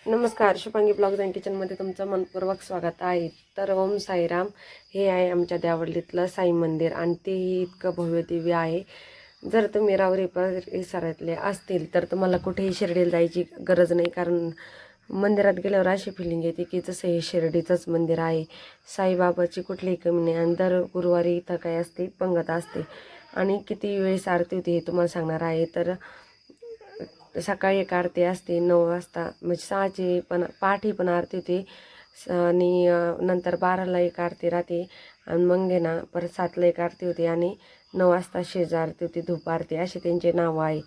नमस्कार, Shubhangi blogs and किचनमध्ये तुमचं मनपूर्वक स्वागत आहे. तर ओम साईराम, हे आहे आमच्या देवळीतलं साई मंदिर आणि तेही इतकं भव्य दिव्य आहे. जर तुम्ही रावरी परिसरातले असतील तर तुम्हाला कुठेही शिर्डीला जायची गरज नाही, कारण मंदिरात गेल्यावर अशी फिलिंग येते की जसं हे शिर्डीचंच मंदिर आहे. साईबाबाची कुठलीही कमी नाही आणि दर गुरुवारी इथं काय असते, पंगत असते. आणि किती वेळेस आरती होती हे तुम्हाला सांगणार आहे. तर सकाळी एक आरती असते 9 वाजता, म्हणजे 6ची पण पहाटे पण आरती होते आणि नंतर 12ला एक आरती राहते आणि मग आहे ना परत 7ला एक आरती होते आणि 9 वाजता शेज आरती होती, धूप आरती, असे त्यांचे नाव आहे.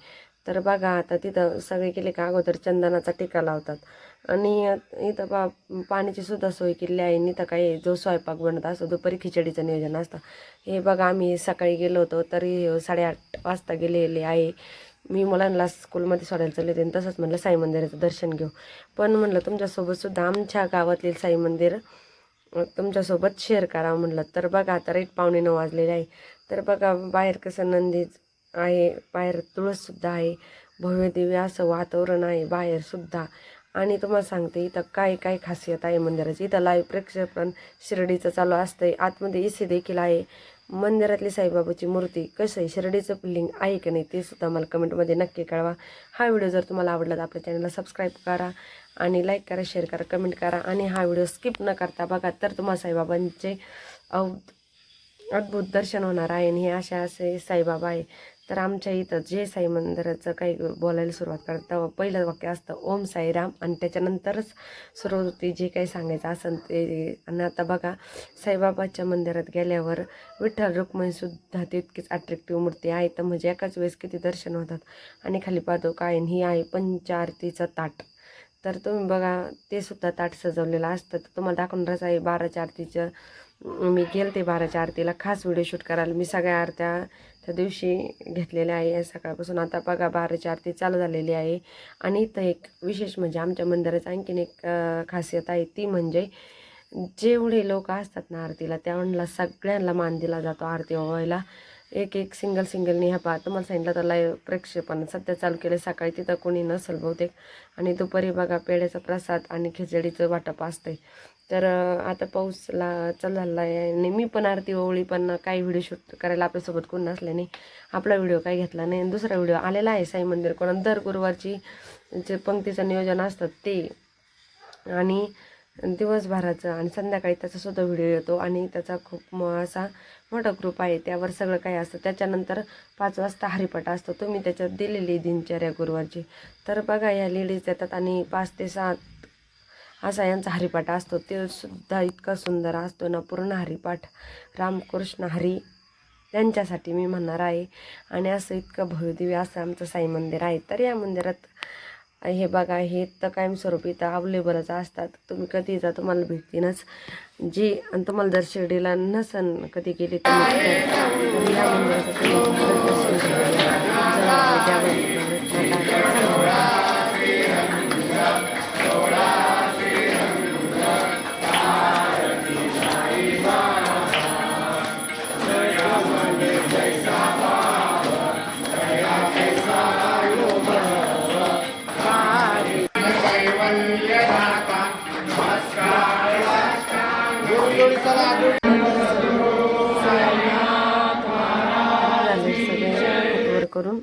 तर बघा आता तिथं सगळे केले का अगोदर चंदनाचा टिका लावतात आणि इथं पाण्याची सुद्धा सोय केली आहे. इथं काही जो स्वयंपाक बनत असतो दुपारी खिचडीचं नियोजन असतं. हे बघा आम्ही सकाळी गेलो होतो तरी 8:30 वाजता गेलेले आहे. मी मुलांना स्कूलमध्ये सोडायला चालले होते आणि तसंच म्हटलं साई मंदिराचं दर्शन घेऊ. पण म्हटलं तुमच्यासोबतसुद्धा आमच्या गावातील साई मंदिर तुमच्यासोबत शेअर करावं म्हटलं. तर बघा आता 8:45 वाजलेले आहे. तर बघा बाहेर कसं नंदी आहे, बाहेर तुळससुद्धा आहे, भव्य दिव्य असं वातावरण आहे बाहेरसुद्धा. आणि तुम्हाला सांगते इथं काय काय खासियत आहे मंदिराची. इथं लाईव्ह प्रक्षेपण शिर्डीचं चालू असतंय. आतमध्ये एसी देखील आहे. मंदिरातली साईबाबाची मूर्ती कसं आहे, शिर्डीचं फिलिंग आहे की नाही ते सुद्धा मला कमेंटमध्ये नक्की कळवा. हा व्हिडिओ जर तुम्हाला आवडला तर आपल्या चॅनलला सबस्क्राईब करा आणि लाईक करा, शेअर करा, कमेंट करा आणि हा व्हिडिओ स्किप न करता बघा. तर तुम्हाला साईबाबांचे अद्भुत दर्शन होणार आहे. आणि हे असे साईबाबा आहे. तर आमच्या इथं जे साई मंदिराचं काही बोलायला सुरुवात करतं पहिलं वाक्य असतं ओम साईराम आणि त्याच्यानंतरच सुरुवात होती जे काही सांगायचं असेल ते. आणि आता बघा साईबाबाच्या मंदिरात गेल्यावर विठ्ठल रुक्मिणीसुद्धा तितकीच अट्रॅक्टिव्ह मूर्ती आहे. तर म्हणजे एकाच वेळेस किती दर्शन होतात. आणि खाली पादुका आहे आणि ही आहे पंचारतीचं ताट. तर तुम्ही बघा ते सुद्धा ताट सजवलेलं असतं. तर तुम्हाला दाखवणारच आहे 12च्या आरतीचं. मी गेले ते 12च्या आरतीला खास व्हिडिओ शूट करायला. मी सगळ्या आरत्या त्या दिवशी घेतलेल्या आहे सकाळपासून. आता बघा 12ची आरती चालू झालेली आहे. आणि इथं एक विशेष म्हणजे आमच्या मंदिराचं आणखीन एक खासियत आहे, ती म्हणजे जेवढे लोक असतात ना आरतीला त्यावेळेला सगळ्यांना मान दिला जातो आरती ओवायला. एक एक सिंगलनी ह्या तुम्हाला सांगितलं तर लाईव्ह प्रक्षेपण सध्या चालू केलं. सकाळी तिथं कोणी नसेल बहुतेक आणि दुपारी बघा पेढ्याचा प्रसाद आणि खिचडीचं वाटप असतंय. तर आता पाऊसला चालला आहे आणि मी पण आरती ओवळी, पण काही व्हिडिओ शूट करायला आपल्यासोबत कोण नसल्याने आपला व्हिडिओ काही घेतला नाही. आणि दुसरा व्हिडिओ आलेला आहे साई मंदिर कोण दर गुरुवारची जे पंक्तीचं नियोजन असतं ते आणि दिवसभराचं आणि संध्याकाळी त्याचासुद्धा व्हिडिओ येतो. आणि त्याचा खूप असा मोठा ग्रुप आहे, त्यावर सगळं काही असतं. त्याच्यानंतर 5 वाजता हरिपाठ असतो. तुम्ही त्याच्यात दिलेली दिनचर्या गुरुवारची. तर बघा या लेडीज येतात आणि 5 ते 7 असा यांचा हरिपाठ असतो. ते सुद्धा इतका सुंदर असतो ना, पूर्ण हरिपाठ रामकृष्ण हरी त्यांच्यासाठी मी म्हणणार आहे. आणि असं इतकं भव्यदिव्य असं आमचं साई मंदिर आहे. तर या मंदिरात हे बघा हे तर कायमस्वरूपी इथं अवेलेबलच असतात. तुम्ही कधी जा तुम्हाला भेटतीनच. जी आणि तुम्हाला जर शिर्डीला नसन कधी गेली तर या मंदिराचं करून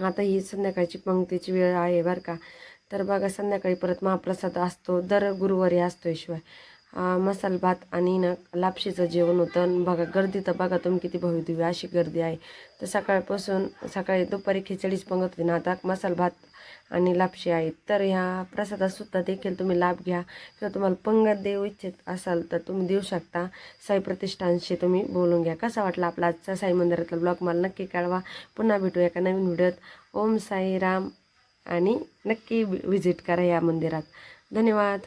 आता ही संध्याकाळची पंक्तीची वेळ आहे बरं का. तर बघा संध्याकाळी परत महाप्रसाद असतो, दर गुरुवारी असतो. शिवाय मसाला भात आणि ना लापशीचं जेवण होतं. आणि बघा गर्दी तर बघा तुम्ही किती भव्यदिव्य अशी गर्दी आहे. तर सकाळपासून सकाळी दुपारी खिचडीच पंगत होती ना, आता मसाला भात आणि लापशी आहे. तर ह्या प्रसादातसुद्धा देखील तुम्ही लाभ घ्या. किंवा तुम्हाला पंगत देऊ इच्छित असाल तर तुम्ही देऊ शकता. साई प्रतिष्ठानशी तुम्ही बोलून घ्या. कसा वाटला आपला आजचा साई मंदिरातला ब्लॉग मला नक्की कळवा. पुन्हा भेटू एका नवीन व्हिडिओत. ओम साईराम आणि नक्की व्हिजिट करा या मंदिरात. धन्यवाद.